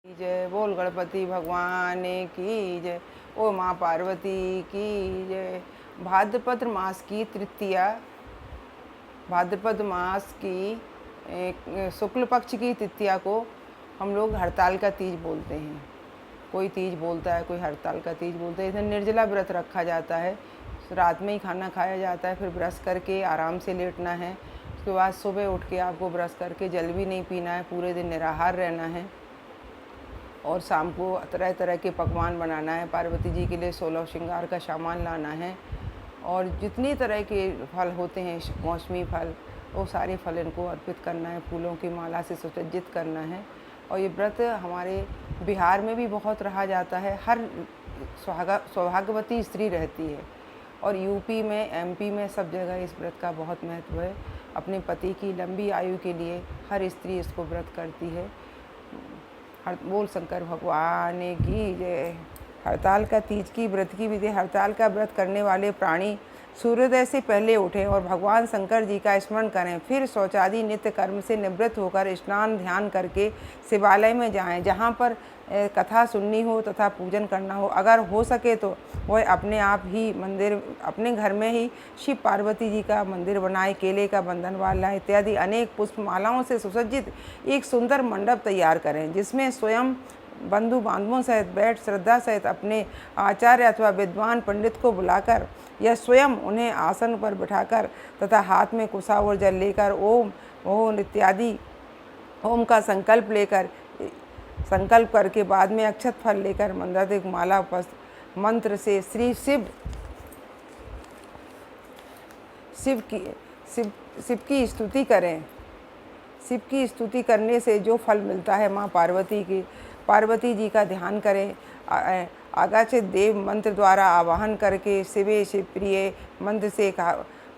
जय बोल गणपति भगवान की जय। ओ माँ पार्वती की जय। भाद्रपद मास की तृतीया, भाद्रपद मास की शुक्ल पक्ष की तृतीया को हम लोग हड़ताल का तीज बोलते हैं। कोई तीज बोलता है, कोई हड़ताल का तीज बोलते हैं। इधर निर्जला व्रत रखा जाता है, रात में ही खाना खाया जाता है, फिर ब्रश करके आराम से लेटना है। उसके बाद सुबह उठ के आपको ब्रश करके जल भी नहीं पीना है, पूरे दिन निराहार रहना है और शाम को तरह तरह के पकवान बनाना है। पार्वती जी के लिए 16 श्रृंगार का सामान लाना है और जितनी तरह के फल होते हैं, मौसमी फल, वो सारे फल इनको अर्पित करना है, फूलों की माला से सुसज्जित करना है। और ये व्रत हमारे बिहार में भी बहुत रहा जाता है, हर सौभाग्यवती स्त्री रहती है और यूपी में, एमपी में, सब जगह इस व्रत का बहुत महत्व है। अपने पति की लंबी आयु के लिए हर स्त्री इसको व्रत करती है। बोल शंकर भगवान की जय। हड़ताल का तीज की व्रत की विधि। हड़ताल का व्रत करने वाले प्राणी सूर्योदय से पहले उठें और भगवान शंकर जी का स्मरण करें, फिर शौचादि नित्य कर्म से निवृत्त होकर स्नान ध्यान करके शिवालय में जाएं, जहां पर कथा सुननी हो तथा पूजन करना हो। अगर हो सके तो वह अपने आप ही मंदिर, अपने घर में ही शिव पार्वती जी का मंदिर बनाए, केले का बंधनवाला इत्यादि अनेक पुष्पमालाओं से सुसज्जित एक सुंदर मंडप तैयार करें, जिसमें स्वयं बंधु बांधवों सहित बैठ श्रद्धा सहित अपने आचार्य अथवा विद्वान पंडित को बुलाकर या स्वयं उन्हें आसन पर बिठाकर तथा हाथ में कुशा और जल लेकर ओम इत्यादि ओम का संकल्प करके बाद में अक्षत फल लेकर मंत्राधिक माला मंत्र से श्री शिव की स्तुति करें। शिव की स्तुति करने से जो फल मिलता है, माँ पार्वती जी का ध्यान करें। आगाचित देव मंत्र द्वारा आवाहन करके शिवे शिवप्रिय मंत्र से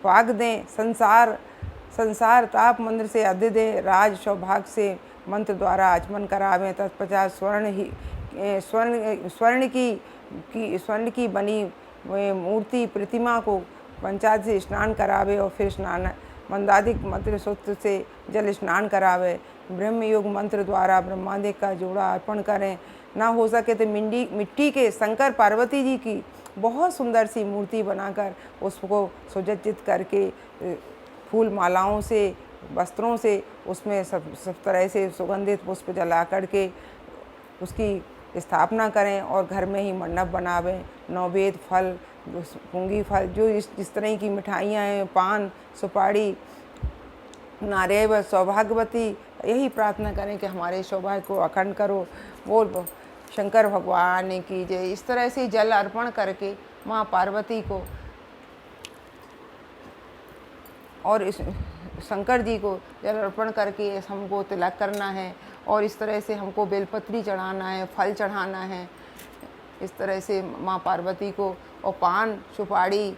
वाग दें। संसार ताप मंत्र से अध्य दें। राज सौभाग्य से मंत्र द्वारा आचमन करावें। तत्पश्चात स्वर्ण की बनी मूर्ति प्रतिमा को पंचायत से स्नान करावे और फिर मंदादिक मंत्र सूत्र से जल स्नान करावे। ब्रह्म योग मंत्र द्वारा ब्रह्मादिक का जोड़ा अर्पण करें। ना हो सके तो मिट्टी के शंकर पार्वती जी की बहुत सुंदर सी मूर्ति बनाकर उसको सुसज्जित करके फूल मालाओं से, वस्त्रों से उसमें सब तरह से सुगंधित पुष्प जला करके उसकी स्थापना करें और घर में ही मंडप बनावें। नौवेद फल, पुंगी फल, जो जिस तरह की मिठाइयाँ हैं, पान, सुपारी, नारियल, सौभाग्यवती, यही प्रार्थना करें कि हमारे सौभाग्य को अखंड करो। बोल शंकर भगवान की जय। इस तरह से जल अर्पण करके माँ पार्वती को और इस शंकर जी को जल अर्पण करके हमको तिलक करना है और इस तरह से हमको बेलपत्री चढ़ाना है, फल चढ़ाना है। इस तरह से माँ पार्वती को और पान, सुपारी,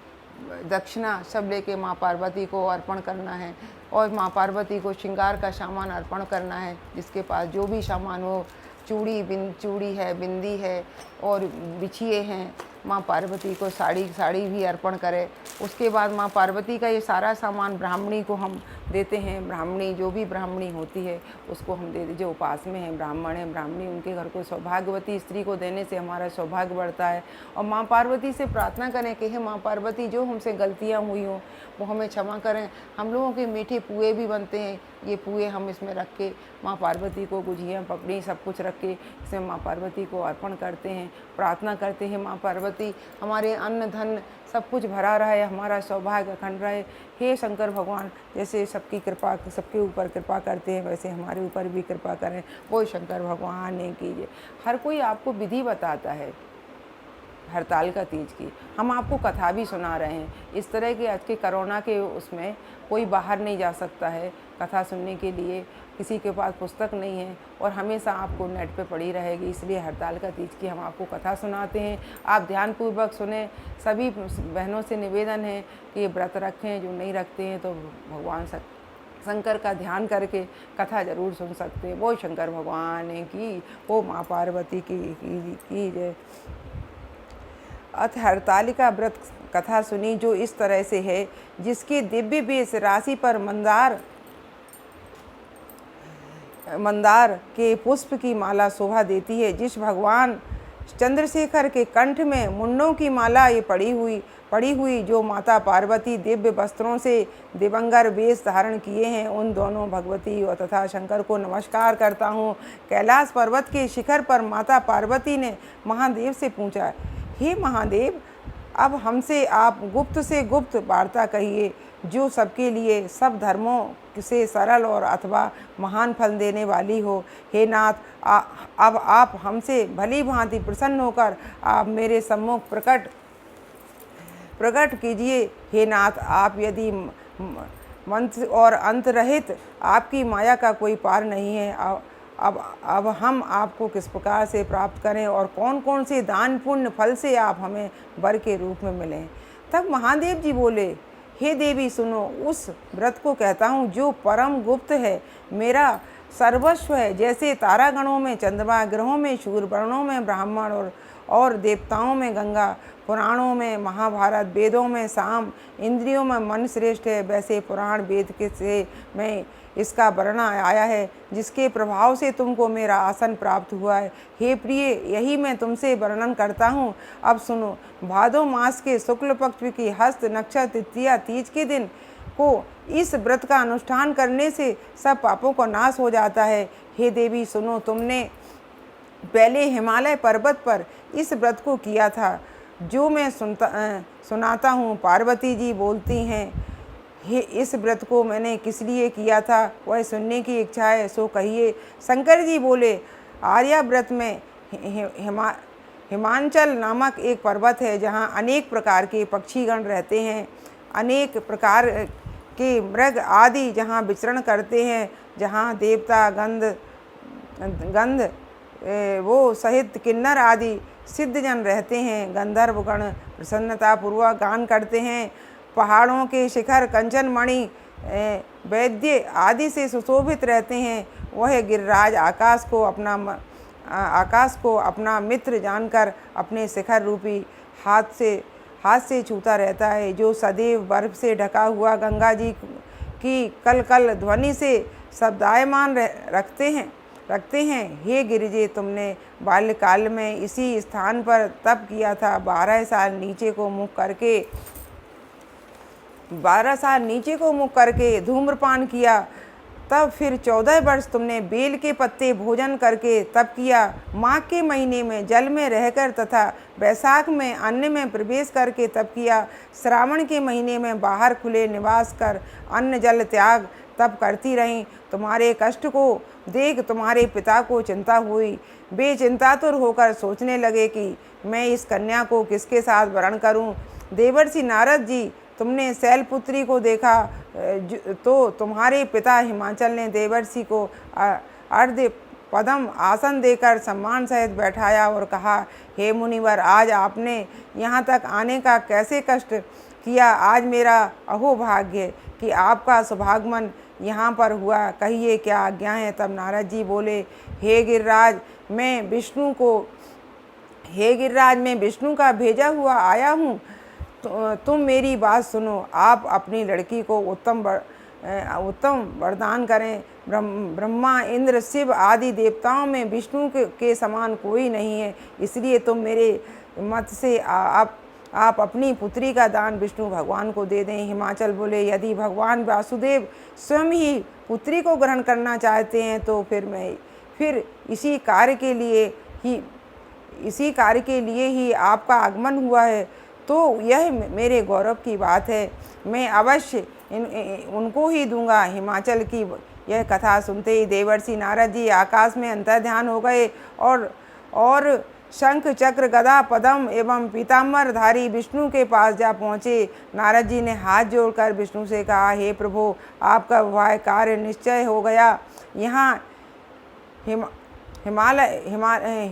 दक्षिणा सब लेके माँ पार्वती को अर्पण करना है और माँ पार्वती को श्रृंगार का सामान अर्पण करना है। जिसके पास जो भी सामान हो, चूड़ी है, बिंदी है और बिछिए हैं, माँ पार्वती को साड़ी भी अर्पण करें। उसके बाद माँ पार्वती का ये सारा सामान ब्राह्मणी को हम देते हैं। ब्राह्मणी, जो भी ब्राह्मणी होती है उसको हम दे दीजिए। उपास में है, ब्राह्मण है, ब्राह्मणी, उनके घर को सौभाग्यवती स्त्री को देने से हमारा सौभाग्य बढ़ता है। और माँ पार्वती से प्रार्थना करें कि हे माँ पार्वती, जो हमसे गलतियाँ हुई हों वो हमें क्षमा करें। हम लोगों के मीठे पुए भी बनते हैं, ये पुए हम इसमें रख के माँ पार्वती को गुजिया, पपड़ी सब कुछ रख के इसमें माँ पार्वती को अर्पण करते हैं। प्रार्थना करते हैं, माँ पार्वती हमारे अन्न धन सब कुछ भरा रहे, हमारा सौभाग्य अखंड रहे। हे शंकर भगवान, जैसे सबकी कृपा, सबके ऊपर कृपा करते हैं, वैसे हमारे ऊपर भी कृपा करें। वो शंकर भगवान ने कीजिए। हर कोई आपको विधि बताता है हड़ताल का तीज की। हम आपको कथा भी सुना रहे हैं। इस तरह के आज के कोरोना के उसमें कोई बाहर नहीं जा सकता है कथा सुनने के लिए, किसी के पास पुस्तक नहीं है और हमेशा आपको नेट पे पड़ी रहेगी। इसलिए हड़ताल का तीज की हम आपको कथा सुनाते हैं, आप ध्यानपूर्वक सुने। सभी बहनों से निवेदन है कि ये व्रत रखें, जो नहीं रखते हैं तो भगवान शंकर का ध्यान करके कथा जरूर सुन सकते हैं। वो शंकर भगवान की, वो माँ पार्वती की जय। अथ हरतालिका व्रत कथा सुनी जो इस तरह से है, जिसकी दिव्य बेस राशि पर मंदार मंदार के पुष्प की माला शोभा देती है। जिस भगवान चंद्रशेखर के कंठ में मुंडों की माला ये पड़ी हुई जो माता पार्वती दिव्य वस्त्रों से दिवंगर वेश धारण किए हैं, उन दोनों भगवती और तथा शंकर को नमस्कार करता हूँ। कैलाश पर्वत के शिखर पर माता पार्वती ने महादेव से पूछा, हे महादेव, अब हमसे आप गुप्त से गुप्त वार्ता कहिए, जो सबके लिए सब धर्मों से सरल और अथवा महान फल देने वाली हो। हे नाथ, अब आप हमसे भली भांति प्रसन्न होकर आप मेरे सम्मुख प्रकट कीजिए। हे नाथ, आप यदि मंत्र और अंत रहित आपकी माया का कोई पार नहीं है। अब हम आपको किस प्रकार से प्राप्त करें और कौन कौन से दान पुण्य फल से आप हमें वर के रूप में मिलें। तब महादेव जी बोले, हे देवी सुनो, उस व्रत को कहता हूँ जो परम गुप्त है, मेरा सर्वस्व है। जैसे तारागणों में चंद्रमा, ग्रहों में सूर्य, वर्णों में ब्राह्मण और देवताओं में गंगा, पुराणों में महाभारत, वेदों में साम, इंद्रियों में मन श्रेष्ठ है, वैसे पुराण वेद के से मैं इसका वर्णन आया है, जिसके प्रभाव से तुमको मेरा आसन प्राप्त हुआ है। हे प्रिय, यही मैं तुमसे वर्णन करता हूँ। अब सुनो। भादो मास के शुक्ल पक्ष की हस्त नक्षत्र तृतीया तीज के दिन को इस व्रत का अनुष्ठान करने से सब पापों का नाश हो जाता है। हे देवी सुनो, तुमने पहले हिमालय पर्वत पर इस व्रत को किया था, जो मैं सुनाता हूँ। पार्वती जी बोलती हैं, हे, इस व्रत को मैंने किस लिए किया था, वह सुनने की इच्छा है, सो कहिए। शंकर जी बोले, आर्याव्रत में हिमांचल नामक एक पर्वत है, जहाँ अनेक प्रकार के पक्षीगण रहते हैं, अनेक प्रकार के मृग आदि जहाँ विचरण करते हैं, जहाँ देवता गंध वो सहित किन्नर आदि सिद्धजन रहते हैं। गंधर्वगण प्रसन्नतापूर्वक गान करते हैं। पहाड़ों के शिखर कंचन मणि वैद्य आदि से सुशोभित रहते हैं। वह गिरिराज आकाश को अपना मित्र जानकर अपने शिखर रूपी हाथ से छूता रहता है, जो सदैव बर्फ से ढका हुआ गंगा जी की कल कल ध्वनि से शब्दायमान रखते हैं। हे गिरिजे, तुमने बाल्यकाल में इसी स्थान पर तप किया था। 12 साल नीचे को मुख करके धूम्रपान किया। तब फिर 14 वर्ष तुमने बेल के पत्ते भोजन करके तप किया। माघ के महीने में जल में रहकर तथा वैशाख में अन्न में प्रवेश करके तप किया। श्रावण के महीने में बाहर खुले निवास कर अन्न जल त्याग तप करती रहीं। तुम्हारे कष्ट को देख तुम्हारे पिता को चिंता हुई। वे चिंतातुर होकर सोचने लगे कि मैं इस कन्या को किसके साथ वरण करूं। देवर्षि नारद जी, तुमने शैलपुत्री को देखा तो तुम्हारे पिता हिमाचल ने देवर्षि को अर्ध पद्म आसन देकर सम्मान सहित बैठाया और कहा, हे मुनिवर, आज आपने यहाँ तक आने का कैसे कष्ट किया। आज मेरा अहोभाग्य कि आपका सौभागमन यहाँ पर हुआ। कहिए क्या आज्ञा है। तब नारद जी बोले, हे गिरिराज, मैं विष्णु का भेजा हुआ आया हूँ। तुम मेरी बात सुनो। आप अपनी लड़की को उत्तम वरदान करें। ब्रह्मा, इंद्र, शिव आदि देवताओं में विष्णु के समान कोई नहीं है, इसलिए तुम मेरे मत से आप अपनी पुत्री का दान विष्णु भगवान को दे दें। हिमाचल बोले, यदि भगवान वासुदेव स्वयं ही पुत्री को ग्रहण करना चाहते हैं तो फिर इसी कार्य के लिए ही आपका आगमन हुआ है, तो यह मेरे गौरव की बात है। मैं अवश्य उनको ही दूंगा। हिमाचल की यह कथा सुनते ही देवर्षि नारद जी आकाश में अंतर्ध्यान हो गए और शंख, चक्र, गदा, पद्म एवं पीताम्बरधारी विष्णु के पास जा पहुँचे। नारद जी ने हाथ जोड़कर विष्णु से कहा, हे प्रभु, आपका वह कार्य निश्चय हो गया। यहाँ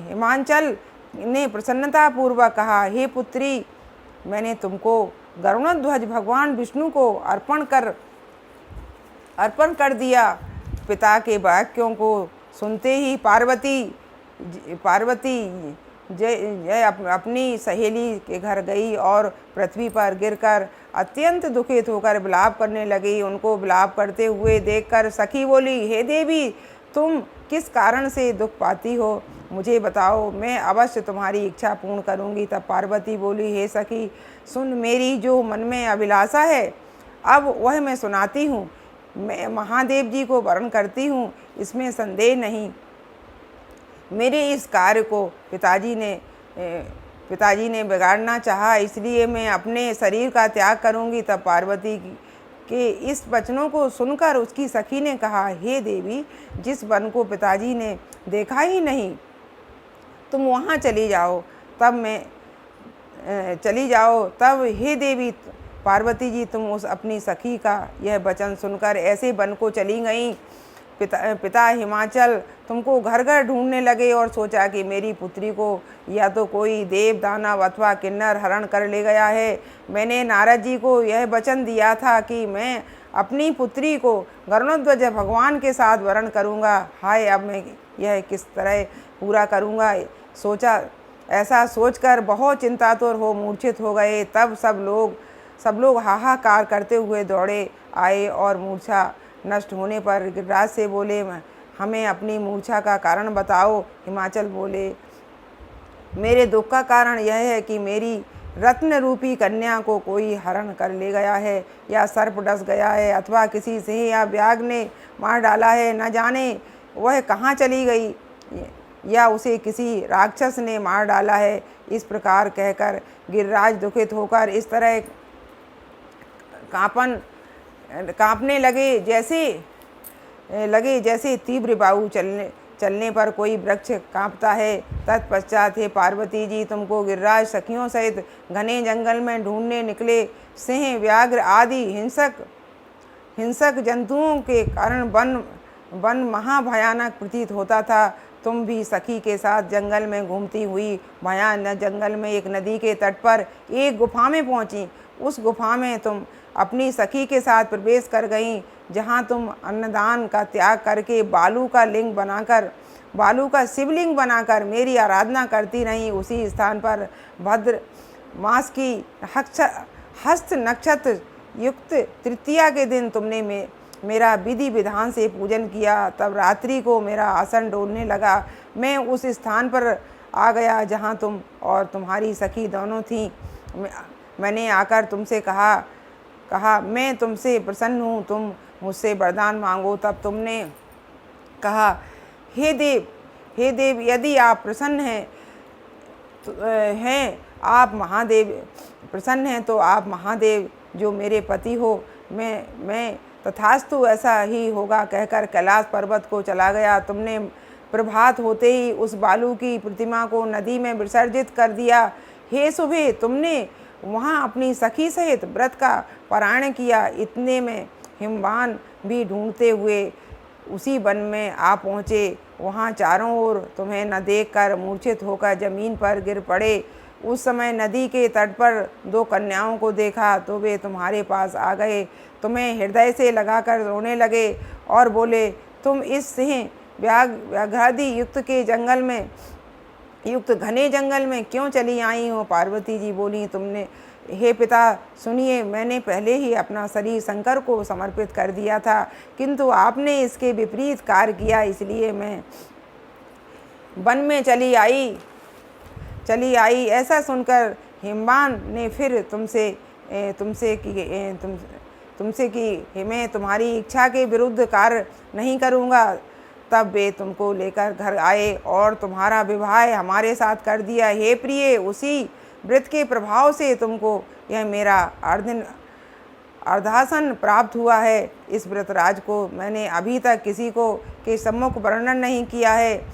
हिमाचल ने प्रसन्नतापूर्वक कहा, हे पुत्री, मैंने तुमको गरुड़ध्वज भगवान विष्णु को अर्पण कर दिया। पिता के वाक्यों को सुनते ही पार्वती अपनी सहेली के घर गई और पृथ्वी पर गिरकर अत्यंत दुखित होकर विलाप करने लगी। उनको विलाप करते हुए देखकर सखी बोली, हे देवी, तुम किस कारण से दुख पाती हो, मुझे बताओ, मैं अवश्य तुम्हारी इच्छा पूर्ण करूँगी। तब पार्वती बोली, हे सखी, सुन, मेरी जो मन में अभिलाषा है अब वह मैं सुनाती हूँ। मैं महादेव जी को वरण करती हूँ, इसमें संदेह नहीं। मेरे इस कार्य को पिताजी ने बिगाड़ना चाहा, इसलिए मैं अपने शरीर का त्याग करूँगी। तब पार्वती के इस वचनों को सुनकर उसकी सखी ने कहा, हे देवी, जिस वन को पिताजी ने देखा ही नहीं, तुम वहाँ चली जाओ। तब हे देवी पार्वती जी, तुम उस अपनी सखी का यह वचन सुनकर ऐसे वन को चली गईं। पिता हिमाचल तुमको घर घर ढूंढने लगे और सोचा कि मेरी पुत्री को या तो कोई देव दानव अथवा किन्नर हरण कर ले गया है। मैंने नारद जी को यह वचन दिया था कि मैं अपनी पुत्री को गरुड़ध्वज भगवान के साथ वरण करूँगा। हाय, अब मैं यह किस तरह पूरा करूँगा सोचा। ऐसा सोचकर बहुत चिंतातुर हो मूर्छित हो गए। तब सब लोग हाहाकार करते हुए दौड़े आए और मूर्छा नष्ट होने पर गिरिराज से बोले, हमें अपनी मूर्छा का कारण बताओ। हिमाचल बोले, मेरे दुख का कारण यह है कि मेरी रत्न रूपी कन्या को कोई हरण कर ले गया है, या सर्प डस गया है, अथवा किसी सिंह या व्याघ्र ने मार डाला है। न जाने वह कहाँ चली गई, या उसे किसी राक्षस ने मार डाला है। इस प्रकार कहकर गिरिराज दुखित होकर इस तरह कांपने लगे जैसे तीव्र वायु चलने पर कोई वृक्ष कांपता है। तत्पश्चात हे पार्वती जी, तुमको गिरिराज सखियों सहित घने जंगल में ढूंढने निकले। सिंह व्याघ्र आदि हिंसक जंतुओं के कारण वन महाभयानक प्रतीत होता था। तुम भी सखी के साथ जंगल में घूमती हुई भयानक जंगल में एक नदी के तट पर एक गुफा में पहुंची। उस गुफा में तुम अपनी सखी के साथ प्रवेश कर गईं, जहां तुम अन्नदान का त्याग करके बालू का शिवलिंग बनाकर मेरी आराधना करती रहीं। उसी स्थान पर भद्र मास की हस्त नक्षत्र युक्त तृतीया के दिन तुमने मेरा विधि विधान से पूजन किया। तब रात्रि को मेरा आसन डोलने लगा। मैं उस स्थान पर आ गया जहाँ तुम और तुम्हारी सखी दोनों थीं। मैंने आकर तुमसे कहा, मैं तुमसे प्रसन्न हूँ, तुम मुझसे वरदान मांगो। तब तुमने कहा, हे देव, यदि आप प्रसन्न हैं तो आप महादेव जो मेरे पति हो, मैं तथास्तु ऐसा ही होगा कहकर कैलाश पर्वत को चला गया। तुमने प्रभात होते ही उस बालू की प्रतिमा को नदी में विसर्जित कर दिया। हे शुभे, तुमने वहाँ अपनी सखी सहित व्रत का पारायण किया। इतने में हिमवान भी ढूंढते हुए उसी वन में आ पहुँचे। वहाँ चारों ओर तुम्हें न देखकर मूर्छित होकर जमीन पर गिर पड़े। उस समय नदी के तट पर दो कन्याओं को देखा तो वे तुम्हारे पास आ गए, तुम्हें हृदय से लगाकर रोने लगे और बोले, तुम इस सिंह व्याघ्रादि युक्त घने जंगल में क्यों चली आई हो? पार्वती जी बोली, तुमने, हे पिता सुनिए, मैंने पहले ही अपना शरीर शंकर को समर्पित कर दिया था, किंतु आपने इसके विपरीत कार्य किया, इसलिए मैं वन में चली आई। ऐसा सुनकर हिमवान ने फिर तुमसे कि मैं तुम्हारी इच्छा के विरुद्ध कार्य नहीं करूँगा। तब वे तुमको लेकर घर आए और तुम्हारा विवाह हमारे साथ कर दिया। हे प्रिय, उसी व्रत के प्रभाव से तुमको यह मेरा अर्धासन प्राप्त हुआ है। इस व्रतराज को मैंने अभी तक किसी को के सम्मुख वर्णन नहीं किया है।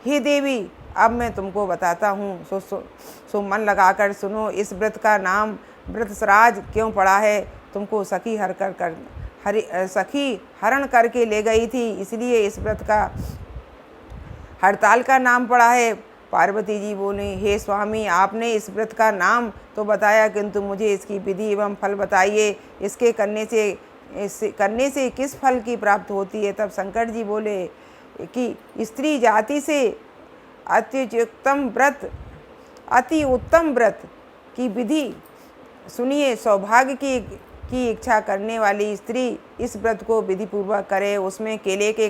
हे देवी, अब मैं तुमको बताता हूँ, सो मन लगाकर सुनो। इस व्रत का नाम व्रतराज क्यों पड़ा है? तुमको सखी हरण करके ले गई थी, इसलिए इस व्रत का हड़ताल का नाम पड़ा है। पार्वती जी बोली, हे स्वामी, आपने इस व्रत का नाम तो बताया, किंतु मुझे इसकी विधि एवं फल बताइए। इसके करने से किस फल की प्राप्त होती है? तब शंकर जी बोले कि स्त्री जाति से अति उत्तम व्रत की विधि सुनिए। सौभाग्य की इच्छा करने वाली स्त्री इस व्रत को विधि पूर्वक करे। उसमें केले के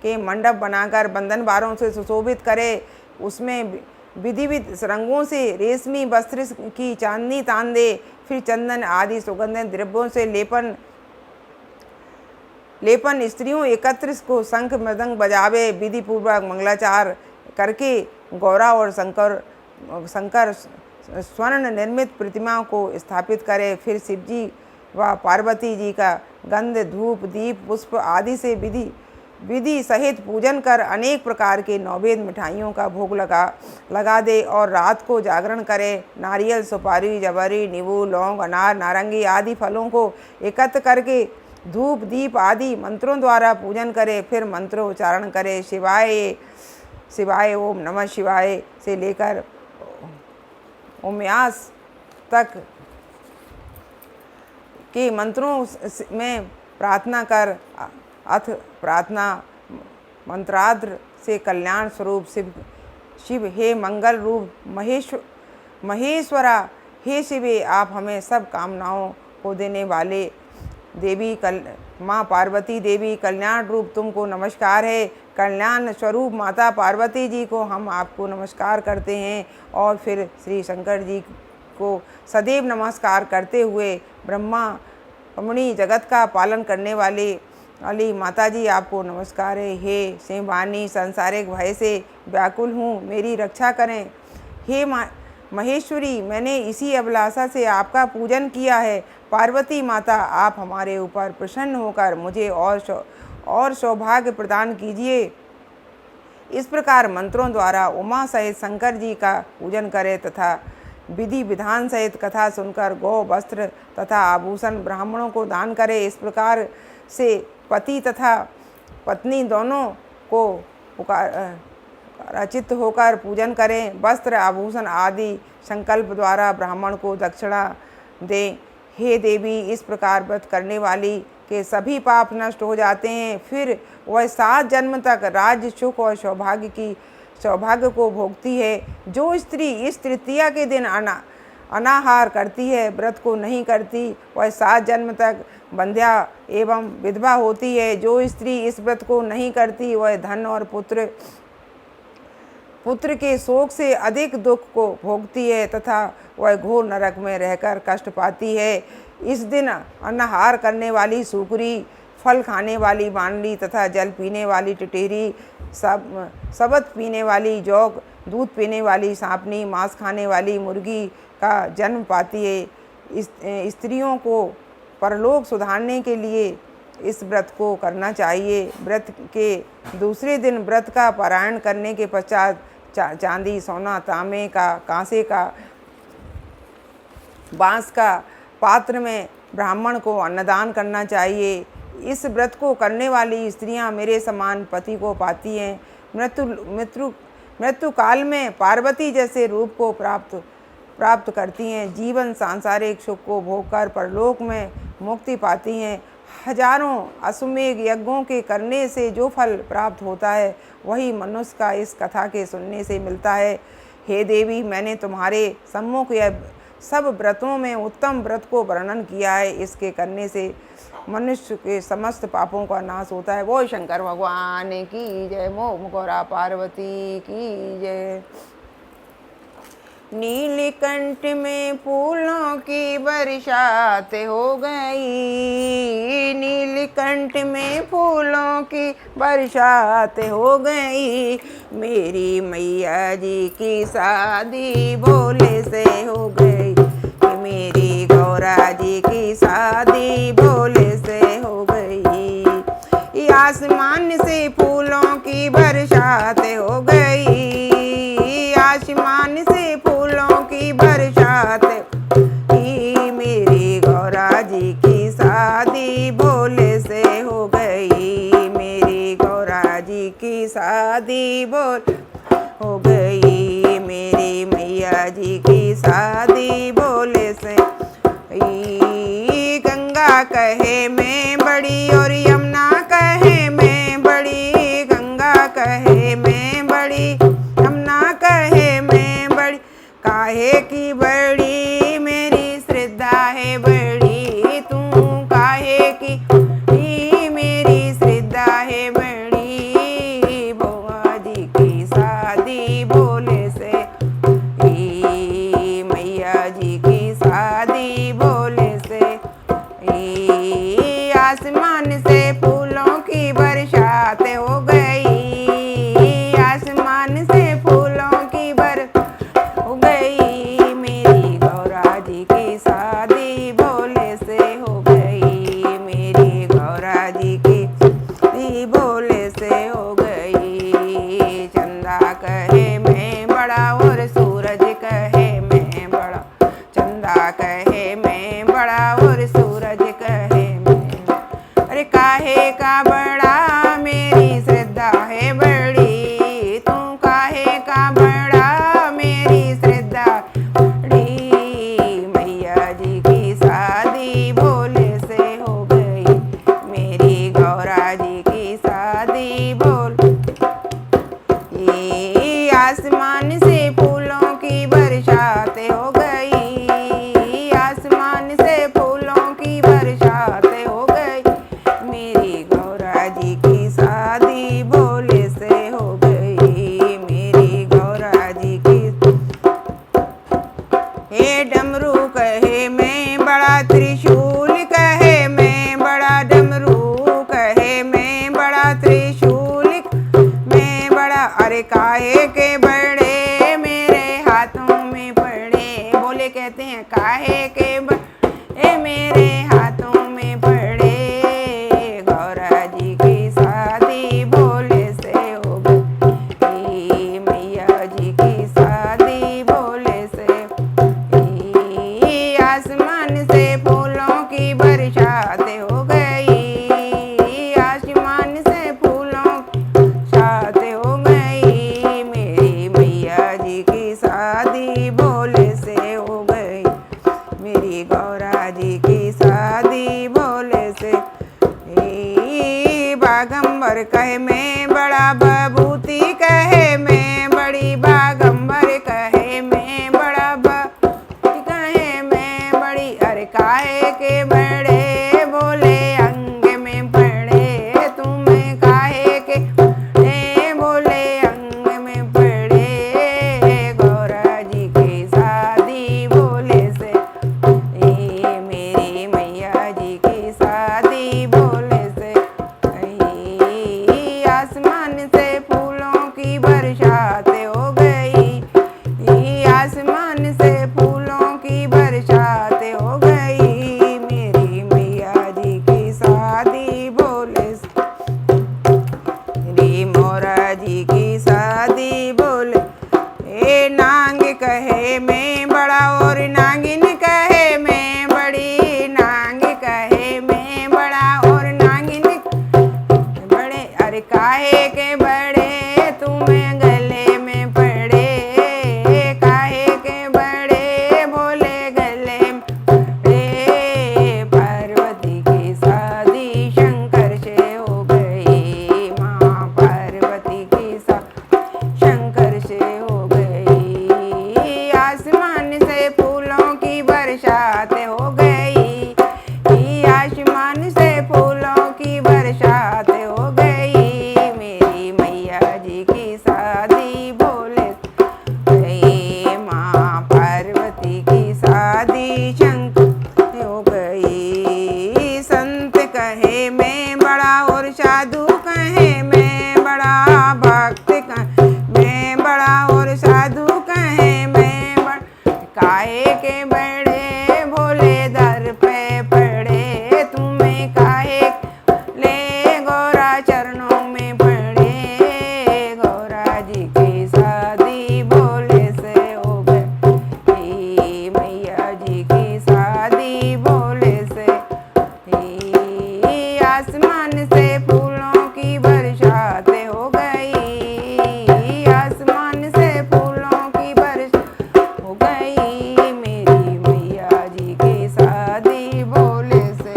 के मंडप बनाकर बंधन बारों से सुशोभित करे। उसमें विधिवत रंगों से रेशमी वस्त्र की चांदनी तान दे। फिर चंदन आदि सुगंधित द्रव्यों से लेपन स्त्रियों एकत्र को शंख मृदंग बजावे। विधि पूर्वक मंगलाचार करके गौरा और शंकर स्वर्ण निर्मित प्रतिमाओं को स्थापित करे। फिर शिव जी व पार्वती जी का गंध धूप दीप पुष्प आदि से विधि सहित पूजन कर अनेक प्रकार के नौवेद मिठाइयों का भोग लगा दे और रात को जागरण करे। नारियल सुपारी जबरी नींबू लौंग अनार नारंगी आदि फलों को एकत्र करके धूप दीप आदि मंत्रों द्वारा पूजन करे। फिर मंत्रोच्चारण करे। शिवाय ओम नमः शिवाय से लेकर ओम्यास तक के मंत्रों में प्रार्थना कर। अथ प्रार्थना मंत्राद्र से कल्याण स्वरूप शिव हे मंगल रूप महेश्वरा हे शिवे आप हमें सब कामनाओं को देने वाले देवी माँ पार्वती देवी कल्याण रूप तुमको नमस्कार है। कल्याण स्वरूप माता पार्वती जी को हम आपको नमस्कार करते हैं। और फिर श्री शंकर जी को सदैव नमस्कार करते हुए ब्रह्मा रमणी जगत का पालन करने वाली माता जी आपको नमस्कार है। हे सिंहवानी संसारिक भय से व्याकुल हूँ मेरी रक्षा करें। हे महेश्वरी मैंने इसी अभिलाषा से आपका पूजन किया है। पार्वती माता आप हमारे ऊपर प्रसन्न होकर मुझे और सौभाग्य प्रदान कीजिए। इस प्रकार मंत्रों द्वारा उमा सहित शंकर जी का पूजन करें तथा विधि विधान सहित कथा सुनकर गौ वस्त्र तथा आभूषण ब्राह्मणों को दान करे। इस प्रकार से पति तथा पत्नी दोनों को रचित होकर पूजन करें। वस्त्र आभूषण आदि संकल्प द्वारा ब्राह्मण को दक्षिणा दें। हे देवी इस प्रकार व्रत करने वाली के सभी पाप नष्ट हो जाते हैं। फिर वह 7 जन्म तक राज्य सुख और सौभाग्य को भोगती है। जो स्त्री इस तृतीया के दिन अनाहार करती है व्रत को नहीं करती वह 7 जन्म तक बंध्या एवं विधवा होती है। जो स्त्री इस व्रत को नहीं करती वह धन और पुत्र के शोक से अधिक दुख को भोगती है तथा वह घोर नरक में रहकर कष्ट पाती है। इस दिन अनाहार करने वाली सूकरी फल खाने वाली बानली तथा जल पीने वाली टिटेरी शबद पीने वाली जौक दूध पीने वाली सांपनी मांस खाने वाली मुर्गी का जन्म पाती है। स्त्रियों को परलोक सुधारने के लिए इस व्रत को करना चाहिए। व्रत के दूसरे दिन व्रत का पारायण करने के पश्चात चांदी सोना तांबे का कांसे का बांस का पात्र में ब्राह्मण को अन्नदान करना चाहिए। इस व्रत को करने वाली स्त्रियां मेरे समान पति को पाती हैं। मृत्यु काल में पार्वती जैसे रूप को प्राप्त करती हैं। जीवन सांसारिक सुख को भोगकर परलोक में मुक्ति पाती हैं। हजारों अश्वमेध यज्ञों के करने से जो फल प्राप्त होता है वही मनुष्य का इस कथा के सुनने से मिलता है। हे देवी मैंने तुम्हारे सम्मुख यह सब व्रतों में उत्तम व्रत को वर्णन किया है। इसके करने से मनुष्य के समस्त पापों का नाश होता है। वो शंकर भगवान की जय। मोह गौरा पार्वती की जय। नीलकंठ में फूलों की बरसात हो गई। नीलकंठ में फूलों की बरसात हो गई। मेरी मैया जी की शादी भोले से हो गई। मेरी गौरा जी की शादी भोले से हो गई। आसमान से फूलों की बरसात हो गई। आसमान से फूलों की बरसात ही मेरी गौरा जी की शादी भोले से हो गई। मेरी गौरा जी की शादी हो गई। मेरी मैया जी की शादी भोले से। गंगा कहे मैं बड़ी और यमुना कहे मैं बड़ी। गंगा कहे मैं बड़ी यमुना कहे मैं बड़ी। काहे की बड़ी मेरी श्रद्धा है बड़ी। तू काहे की मेरी श्रद्धा है बड़ी। कहे मैं बड़ा और सूरज कहे मैं बड़ा, चंदा कहे मैं बड़ा और सूरज कहे मैं, अरे काहे का बड़ा मेरी श्रद्धा है बड़ी, तू काहे का बड़ा मेरी श्रद्धा बड़ी, मैया जी की शादी भोले से हो गई, मेरी गौरा जी की शादी भोले, आसमान से फूलों की बरसात हो गई, आसमान से फूलों की बरसात हो गई, मेरी गौरा जी की शादी भोले से हो गई, मेरी गौरा जी की। हे डमरू कहे मैं बड़ा, त्रिशूल कहे मैं बड़ा, डमरू कहे मैं बड़ा, त्रिशूल मैं बड़ा, अरे काहे के बड़े मेरे हाथों में पड़े, बोले कहते हैं काहे के बड़े मेरे हाथों में पड़े, गौरा जी की शादी भोले से हो गई, मैया जी की शादी भोले से, आसमान से फूलों की बरसात हो गई, आसमान से फूलों की बरसात हो गई, मेरी मैया जी की शादी भोले से हो गई, मेरी गौरा जी की शादी भोले से। बागंबर कहे मैं बड़ा, बभूति कहे मैं बड़ी, बागंबर कहे मैं बड़ा, बभूति कहे मैं बड़ी, अरे काहे के बड़े बोले अंग में पड़े, तुम्हें काहे के बड़े बोले अंग में पड़े, गौरा जी की शादी भोले से, मेरी मैया जी की शादी भोले से, आसमान से फूलों की बरसात हो गई, आसमान से फूलों की बरसात हो गई, मेरी मैया जी की शादी भोले से, मेरी मोरा जी की शादी भोले, ए नांग कहे मैं बड़ा और नागिन कहे मैं बड़ी, नांग कहे मैं बड़ा और नागिन बड़े, अरे काहे के बड़े तुम्हें गले में पड़े, काहे के बड़े बोले गले में पड़े, पार्वती की शादी शंकर से हो गई, माँ पार्वती की शादी शंकर से हो गई, आसमान से फूलों की बरसात हो गई, आसमान से फूलों की बरसात हो गई, मेरी मैया जी की शादी भोले गई, माँ पार्वती की शादी शंकर हो गई, संत कहे मैं बड़ा और साधु कहे मैं बड़ा, भक्त कहे मैं बड़ा और साधु कहे मैं बड़ा, काहे के बड़े भोले दर पे पड़े, तुम्हें काहे ले गौरा चरणों में पड़े, गौरा जी की शादी भोले से हो गई, मैया जी की शादी भोले से, आसमान से फूलों की बरसात हो गई, आसमान से फूलों की बरसात हो गई, मेरी मैया जी की शादी भोले से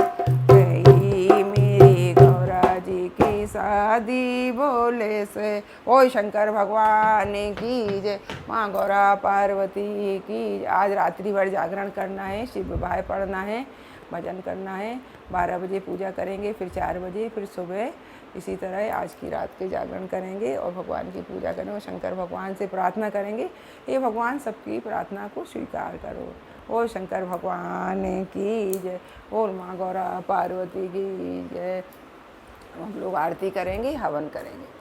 गई, मेरी गौरा जी की शादी भोले से। ओ शंकर भगवान की जय, माँ गौरा पार्वती की। आज रात्रि भर जागरण करना है, शिव भाई पढ़ना है, भजन करना है, 12 बजे पूजा करेंगे, फिर 4 बजे, फिर सुबह इसी तरह आज की रात के जागरण करेंगे और भगवान की पूजा करेंगे और शंकर भगवान से प्रार्थना करेंगे, ये भगवान सबकी प्रार्थना को स्वीकार करो। ओ शंकर भगवान की जय, और माँ गौरा पार्वती की जय। हम लोग आरती करेंगे, हवन करेंगे।